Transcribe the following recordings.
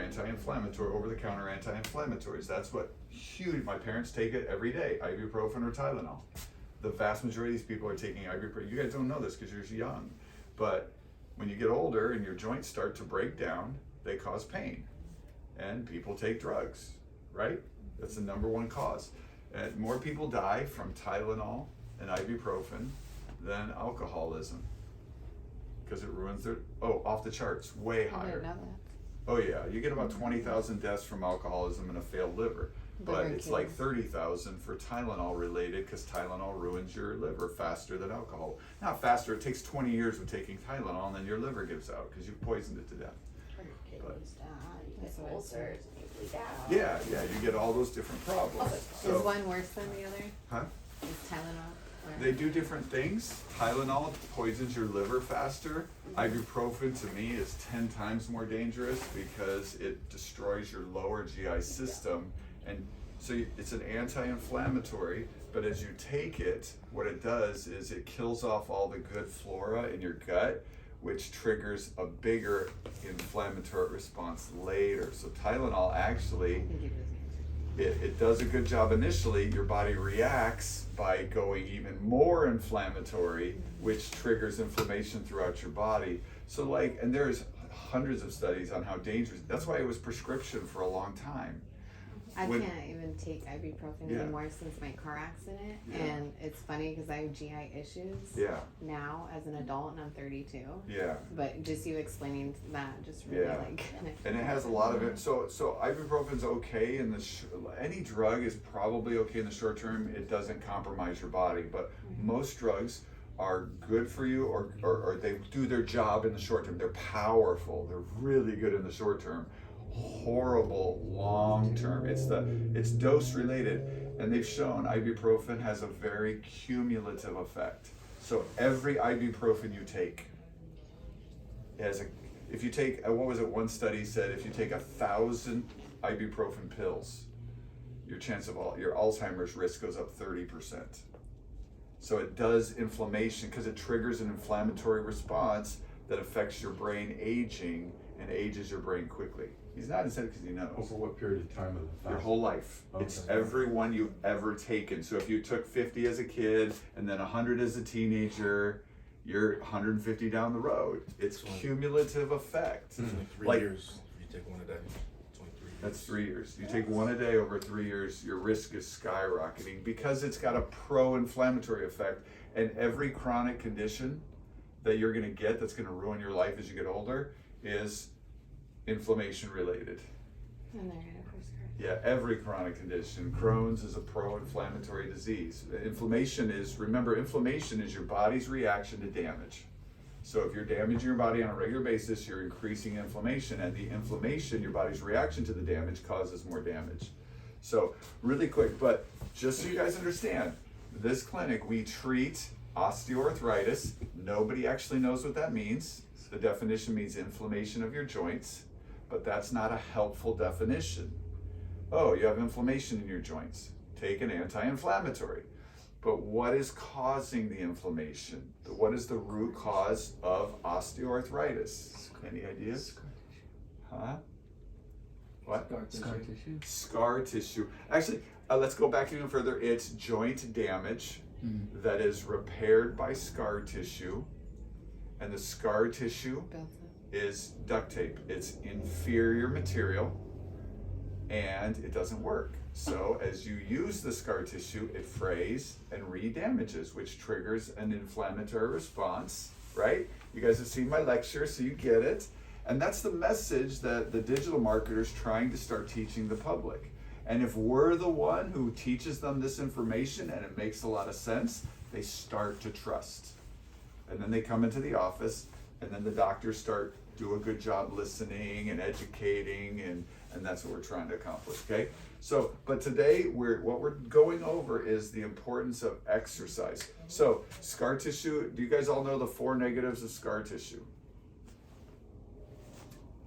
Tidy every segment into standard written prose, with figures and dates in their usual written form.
anti-inflammatory, over-the-counter anti-inflammatories. That's what huge, my parents take it every day, ibuprofen or Tylenol. The vast majority of these people are taking ibuprofen. You guys don't know this because you're young, but when you get older and your joints start to break down, they cause pain. And people take drugs, right? That's the number one cause. And more people die from Tylenol and ibuprofen than alcoholism, because it ruins their, off the charts, way I higher. didn't know that. Oh yeah, you get about 20,000 deaths from alcoholism and a failed liver, but it's like 30,000 for Tylenol related, because Tylenol ruins your liver faster than alcohol. Not faster, it takes 20 years of taking Tylenol and then your liver gives out because you've poisoned it to death. Your kidneys down, you get That's what I ulcers, and you bleed out. Yeah, you get all those different problems. Is one worse than the other? Huh? Is Tylenol? Or? They do different things. Tylenol poisons your liver faster. Ibuprofen to me is 10 times more dangerous because it destroys your lower GI system. And so it's an anti-inflammatory, but as you take it, what it does is it kills off all the good flora in your gut, which triggers a bigger inflammatory response later. So Tylenol actually, it does a good job initially. Your body reacts by going even more inflammatory, which triggers inflammation throughout your body. So and there's hundreds of studies on how dangerous, that's why it was prescription for a long time. I can't even take ibuprofen anymore since my car accident, and it's funny because I have GI issues now as an adult, and I'm 32. Yeah. But just you explaining that just really and it has a lot of it. So ibuprofen's okay in the any drug is probably okay in the short term. It doesn't compromise your body, but most drugs are good for you, or they do their job in the short term. They're powerful. They're really good in the short term. Horrible long term. It's dose related, and they've shown ibuprofen has a very cumulative effect. So every ibuprofen you take has if you take one study said if you take 1,000 ibuprofen pills, your chance of your Alzheimer's risk goes up 30%. So it does inflammation because it triggers an inflammatory response that affects your brain aging and ages your brain quickly. He's not said because he knows. Over what period of time of the fast? Your whole life. Okay. It's every one you've ever taken. So if you took 50 as a kid and then 100 as a teenager, you're 150 down the road. It's cumulative effect. 3 years. If you take one a day, 23 years. That's 3 years. You take one a day over 3 years, your risk is skyrocketing because it's got a pro-inflammatory effect. And every chronic condition that you're going to get that's going to ruin your life as you get older is inflammation related. And they're gonna prescribe. Yeah, every chronic condition. Crohn's is a pro-inflammatory disease. Inflammation is your body's reaction to damage. So if you're damaging your body on a regular basis, you're increasing inflammation, and the inflammation, your body's reaction to the damage, causes more damage. So really quick, but just so you guys understand, this clinic, we treat osteoarthritis. Nobody actually knows what that means. The definition means inflammation of your joints, but that's not a helpful definition. Oh, you have inflammation in your joints. Take an anti-inflammatory. But what is causing the inflammation? What is the root cause of osteoarthritis? Any ideas? Huh? What? Scar tissue. Scar tissue. Actually, let's go back even further. It's joint damage that is repaired by scar tissue. And the scar tissue is duct tape. It's inferior material and it doesn't work. So as you use the scar tissue, it frays and re-damages, which triggers an inflammatory response, right? You guys have seen my lecture, so you get it. And that's the message that the digital marketer's trying to start teaching the public. And if we're the one who teaches them this information and it makes a lot of sense, they start to trust. And then they come into the office, and then the doctors do a good job listening and educating, and that's what we're trying to accomplish, okay? So, but today, what we're going over is the importance of exercise. So, scar tissue, do you guys all know the 4 negatives of scar tissue?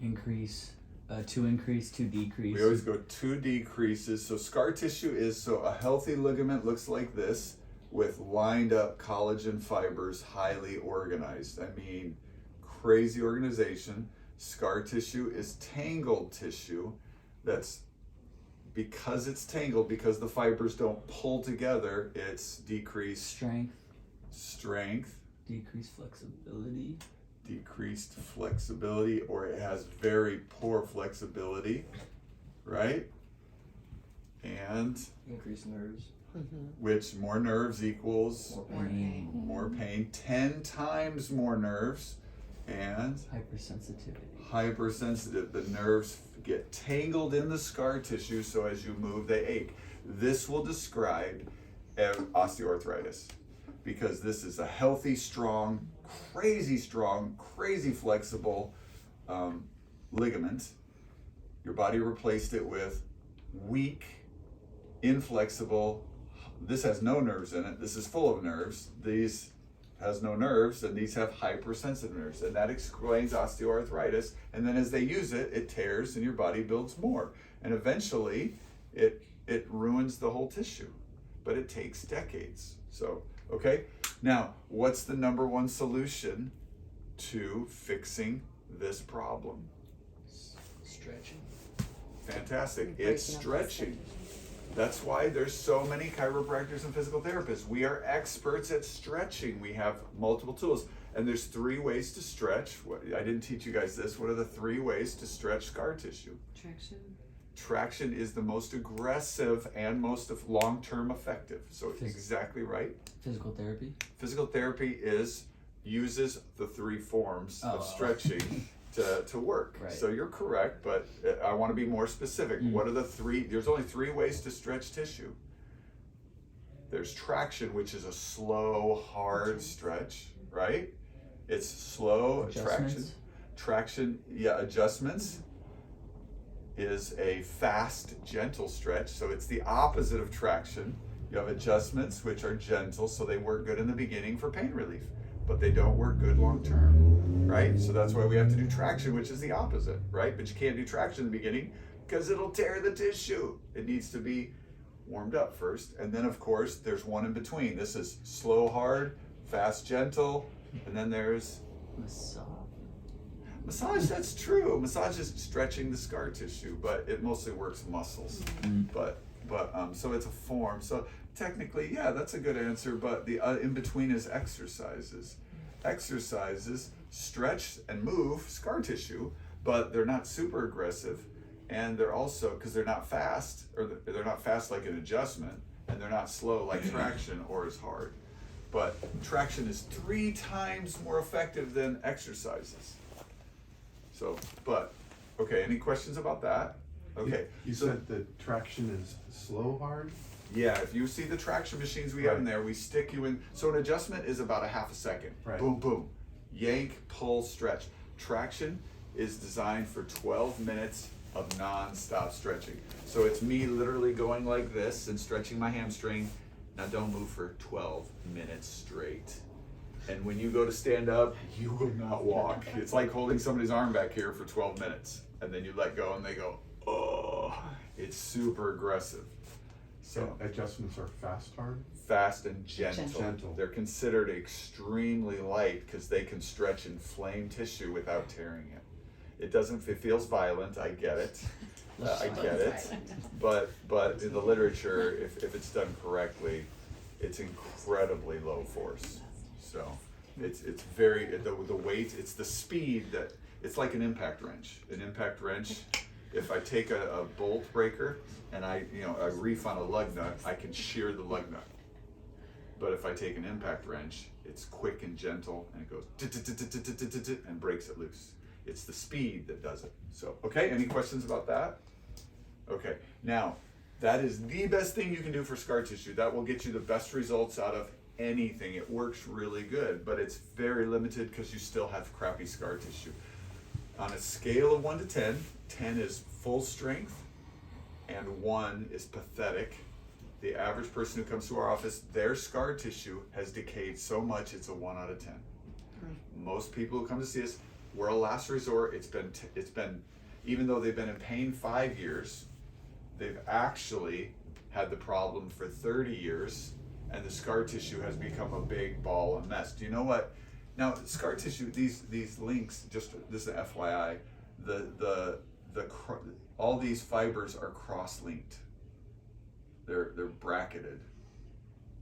Increase, 2 increase, 2 decrease. We always go 2 decreases. So scar tissue is, so a healthy ligament looks like this, with lined up collagen fibers, highly organized. I mean, crazy organization. Scar tissue is tangled tissue. That's because it's tangled, because the fibers don't pull together, it's decreased strength, decreased flexibility, or it has very poor flexibility, right? And Increased nerves. which more nerves equals more pain, more pain, 10 times more nerves, and hypersensitive. The nerves get tangled in the scar tissue, so as you move, they ache. This will describe osteoarthritis, because this is a healthy, strong, crazy flexible ligament. Your body replaced it with weak, inflexible. This has no nerves in it. This is full of nerves. These has no nerves, and these have hypersensitive nerves, and that explains osteoarthritis. And then as they use it, it tears and your body builds more, and eventually it ruins the whole tissue, but it takes decades. So okay, now what's the number one solution to fixing this problem? Stretching. Fantastic. It's stretching. That's why there's so many chiropractors and physical therapists. We are experts at stretching. We have multiple tools. And there's 3 ways to stretch. I didn't teach you guys this. What are the 3 ways to stretch scar tissue? Traction is the most aggressive and most long-term effective. So it's exactly right. Physical therapy uses the 3 forms of stretching to work. Right. So you're correct, but I want to be more specific. What are the 3? There's only 3 ways to stretch tissue. There's traction, which is a slow, hard stretch, right? It's slow traction. Adjustments is a fast, gentle stretch. So it's the opposite of traction. You have adjustments, which are gentle, so they work good in the beginning for pain relief, but they don't work good long term, right? So that's why we have to do traction, which is the opposite, right? But you can't do traction in the beginning because it'll tear the tissue. It needs to be warmed up first. And then of course, there's one in between. This is slow, hard, fast, gentle. And then there's massage. That's true. Massage is stretching the scar tissue, but it mostly works muscles. But so it's a form. So technically, yeah, that's a good answer, but the in between is exercises. Exercises stretch and move scar tissue, but they're not super aggressive, and they're also, because they're not fast, or they're not fast like an adjustment, and they're not slow like traction or as hard. But traction is 3 times more effective than exercises. So, but, okay, any questions about that? Okay. You said the traction is slow hard? Yeah, if you see the traction machines we have in there, we stick you in. So an adjustment is about a half a second. Right. Boom, boom. Yank, pull, stretch. Traction is designed for 12 minutes of non-stop stretching. So it's me literally going like this and stretching my hamstring. Now don't move for 12 minutes straight. And when you go to stand up, you will not walk. It's like holding somebody's arm back here for 12 minutes. And then you let go and they go, oh, it's super aggressive. So adjustments are fast hard? Fast and gentle. They're considered extremely light because they can stretch inflamed tissue without tearing it. It feels violent, I get it. I get it. But in the literature, if it's done correctly, it's incredibly low force. So it's very, the weight, it's the speed that, it's like an impact wrench. An impact wrench, if I take a bolt breaker and I reef on a lug nut, I can shear the lug nut. But if I take an impact wrench, it's quick and gentle, and it goes and breaks it loose. It's the speed that does it. So, okay, any questions about that? Okay, now, that is the best thing you can do for scar tissue. That will get you the best results out of anything. It works really good, but it's very limited because you still have crappy scar tissue. On a scale of 1 to 10, 10 is full strength, and 1 is pathetic. The average person who comes to our office, their scar tissue has decayed so much it's a 1 out of 10. Most people who come to see us, we're a last resort. It's been, even though they've been in pain 5 years, they've actually had the problem for 30 years, and the scar tissue has become a big ball of mess. Do you know what? Now, scar tissue, these links, just this is a FYI, all these fibers are cross-linked. They're bracketed.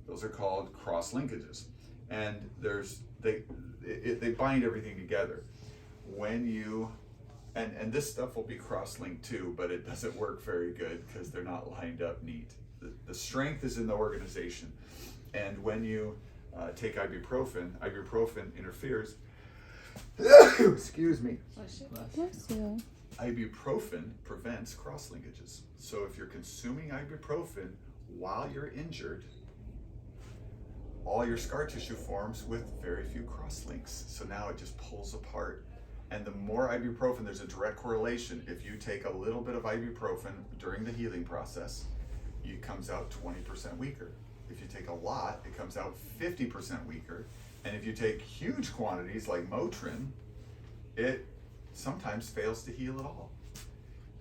Those are called cross linkages, and they bind everything together. When you and this stuff will be cross-linked too, but it doesn't work very good because they're not lined up neat. The strength is in the organization, and when you take ibuprofen interferes. Excuse me. Bless you. Ibuprofen prevents cross linkages. So if you're consuming ibuprofen while you're injured, all your scar tissue forms with very few cross links. So now it just pulls apart. And the more ibuprofen, there's a direct correlation. If you take a little bit of ibuprofen during the healing process, it comes out 20% weaker. If you take a lot, it comes out 50% weaker. And if you take huge quantities like Motrin, it sometimes fails to heal at all.